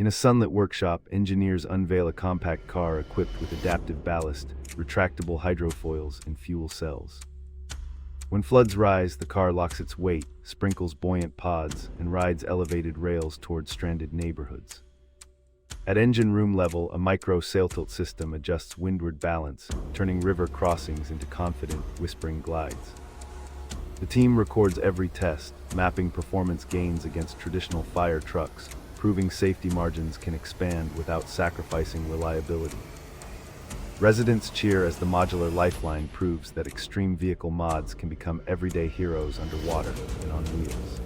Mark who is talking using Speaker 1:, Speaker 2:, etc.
Speaker 1: In a sunlit workshop, engineers unveil a compact car equipped with adaptive ballast, retractable hydrofoils, and fuel cells. When floods rise, the car locks its weight, sprinkles buoyant pods, and rides elevated rails toward stranded neighborhoods. At engine room level, a micro sail-tilt system adjusts windward balance, turning river crossings into confident, whispering glides. The team records every test, mapping performance gains against traditional fire trucks, proving safety margins can expand without sacrificing reliability. Residents cheer as the modular lifeline proves that extreme vehicle mods can become everyday heroes underwater and on wheels.